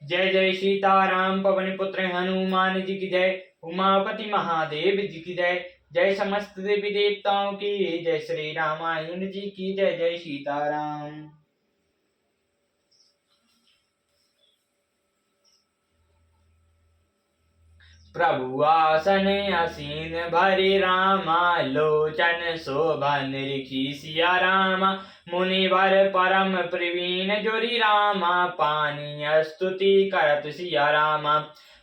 जय जय सीताराम पवन पुत्र हनुमान जी की जय। उमापति महादेव जी की जय। जय समस्त देवी देवताओं की जय। श्री रामायण जी की जय। जय सीताराम। प्रभु आसन आसीन भरि रामा, लोचन शोभा निरखी सिया रामा। मुनिवर परम प्रवीण जोरी रामा, पानी स्तुति करत सिया रामा।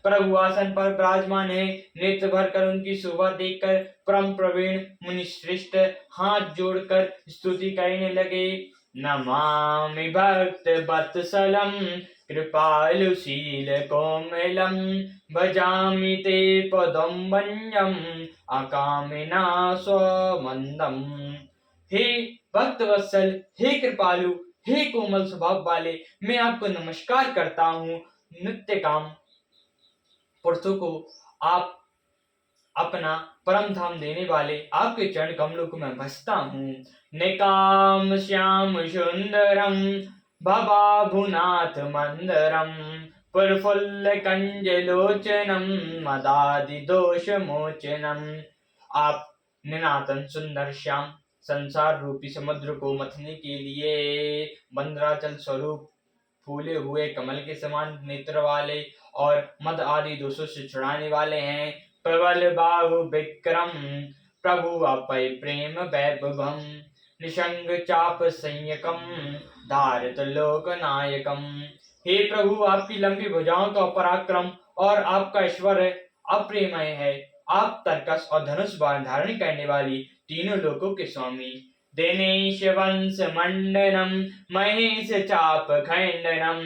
प्रभु आसन पर विराजमान है, नृत्य भर कर उनकी शोभा देखकर परम प्रवीण मुनि श्रेष्ठ हाथ जोड़कर स्तुति करने लगे। नमामि भक्त वत्सलम, कृपालुशील कोमलम। भजामि ते पदम वन्यम, अकामिना स्वमंदम। हे भक्त वत्सल, हे कृपालु, हे कोमल स्वभाव वाले, मैं आपको नमस्कार करता हूँ। नित्य काम पुरुषों को आप अपना परम धाम देने वाले आपके चरण कमलों को मैं भजता हूँ। निकाम श्याम सुंदरम, भवाभुनाथ मंदरम। प्रफुल्ल कंजलोचनम, मदादि दोष मोचनम। आप निनातन सुंदर श्याम संसार रूपी समुद्र को मथने के लिए मंदराचल स्वरूप फूले हुए कमल के समान नेत्र वाले और मद आदि दोषों से छुड़ाने वाले हैं। प्रबल बाहु विक्रम, प्रभु अपय प्रेम वैभवम। निशंग चाप संयकम, धारित लोक नायकम। हे प्रभु, आपकी लंबी भुजाओं का पराक्रम और आपका ऐश्वर्य अप्रियमय है। आप तर्कस और धनुष बाण धारण करने वाली तीनों लोकों के स्वामी। दिनेश वंश मंडनम, महेश चाप खंडनम।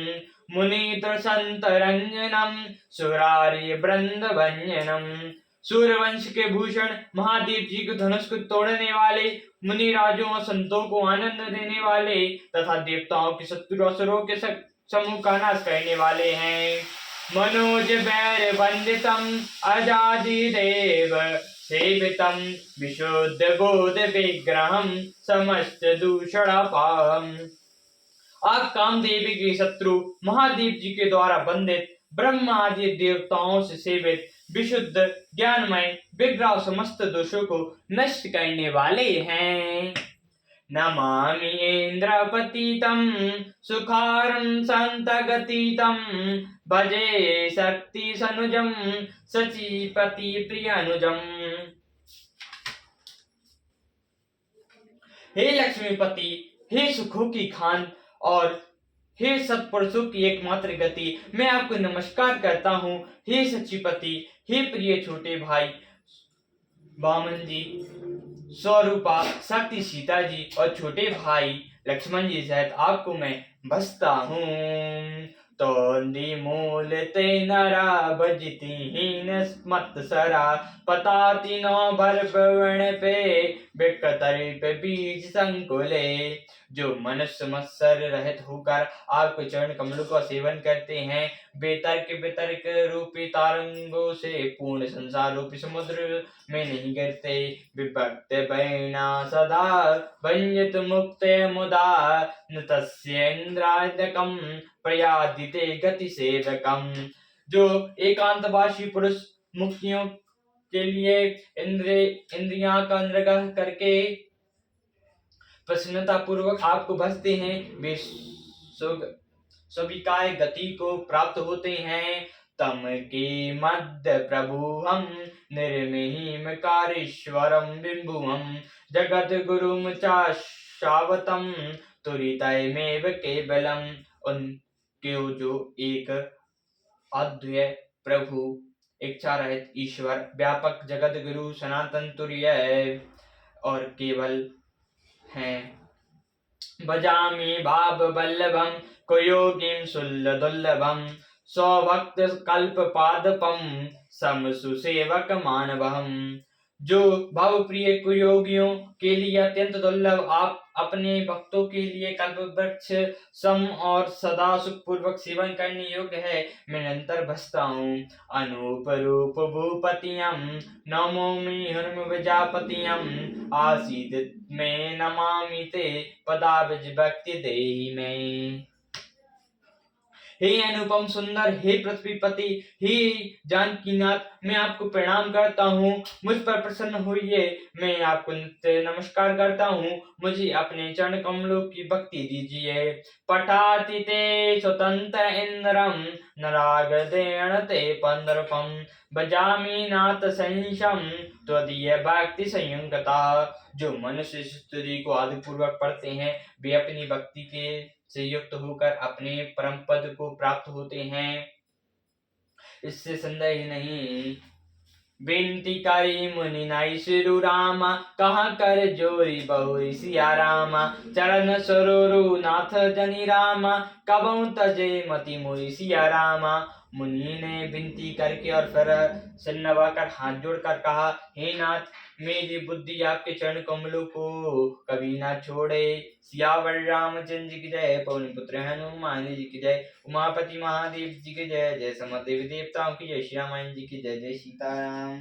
मुनीत्र संत रंजनम, सुरारी वृंद भंजनम। सूर्यवंश के भूषण महादेव जी के धनुष को तोड़ने वाले, मुनि राजों और संतों को आनंद देने वाले तथा देवताओं के शत्रु असुरों के समूह का नाश करने वाले हैं। मनोज बैर वंदितम, अजादि देव सेवितम। विशुद्ध बोध विग्रहम, समस्त दूषण पाम। आप कामदेवी के शत्रु महादेव जी के द्वारा बंदित, ब्रह्मा आदि देवताओं से सेवित, विशुद्ध ज्ञानमय विग्रह समस्त दोषों को नष्ट करने वाले हैं। नमामि इंद्रपतितं, सुखारं संतगतितं। भजे शक्ति सनुजं, सचीपति प्रियनुजं। हे लक्ष्मीपति, हे सुखों की खान और हे सत्पुरुषों की एकमात्र गति, मैं आपको नमस्कार करता हूँ। हे सचिपति, हे प्रिय छोटे भाई वामन जी, स्वरूपा शक्ति सीता जी और छोटे भाई लक्ष्मण जी सहित आपको मैं भजता हूँ। तोंदी मूल ते नरा, भजती हीन मत सरा। पताति नो भर पवन पे, बिकतरी पे बीज संकुले। जो मनुष्य मत्सर रहित होकर आपके चरण कमलों का सेवन करते हैं, बेतर्क वितर्क रूपी तरंगों से पूर्ण संसार रूपी समुद्र में नहीं गिरते। विभक्त बैना सदा, भंजित मुक्त मुदा। न तस्येन्द्रादकम, प्रयादिते गति सेवकम। जो एकांतवासी पुरुष मुक्तियों के लिए इंद्रियां का निग्रह करके प्रसन्नता पूर्वक आपको भजते हैं, वे स्वीकार्य गति को प्राप्त होते हैं। तम के मध्य प्रभु हम, निर्महीम कारीश्वरम बिंबुहम। जगत गुरुम चाशावतम, तुरितमेव केवलम। उनके जो एक अद्वय प्रभु, इच्छा रहित ईश्वर, व्यापक जगत गुरु, सनातन तुर्य और केवल हैं। भजामि भाव वल्लभम, कुयोगिम शूल दुर्लभम। स्वभक्त कल्प पादपम, सम सुसेवक मानवहम। जो भाव प्रिय कुयोगियों के लिए अत्यंत दुर्लभ, आप अपने भक्तों के लिए कल्प वृक्ष सम और सदा सुख पूर्वक सेवन करने योग्य है, मैं निरंतर भजता हूँ। अनूप रूप भूपतियम, नमोमि हनुम विजापतियम। आसीद में नमामि ते, पदाब्ज भक्ति देहि में। हे अनुपम सुंदर, हे पृथ्वीपति, हे जानकीनाथ, मैं आपको प्रणाम करता हूँ। मुझ पर प्रसन्न होइए, मैं आपको नित्य नमस्कार करता हूँ। मुझे अपने चरण कमलों की भक्ति दीजिए। पठाति ते स्वतंत्र इंद्रम नरागदेण ते पंदरपम भजामि नाथ संशम त्वदीय भक्ति संयुक्ता। जो मनुष्य इस स्तुति को आदिपूर्वक पढ़ते हैं वे अपनी भक्ति के से युक्त होकर अपने परम पद को प्राप्त होते हैं, इससे संदेह नहीं। विनती करी मुनि नाई सिरु रामा, कहाँ कर जोरी बहुरी सिया रामा। चरण सरोरु नाथ जनि रामा, कबहु तजे मति मोरी सिया रामा। मुनि ने विनती करके और फिर सिर नवाकर हाथ जोड़कर कहा, हे नाथ, मेरी बुद्धि आपके चरण कमलों को कभी ना छोड़े। सियावर रामचंद्र जी की जय, पवन पुत्र हनुमान जी की जय, उमापति महादेव जी की जय, जय समस्त देवी देवताओं की जय, श्री रामायण जी की जय, जय सीताराम।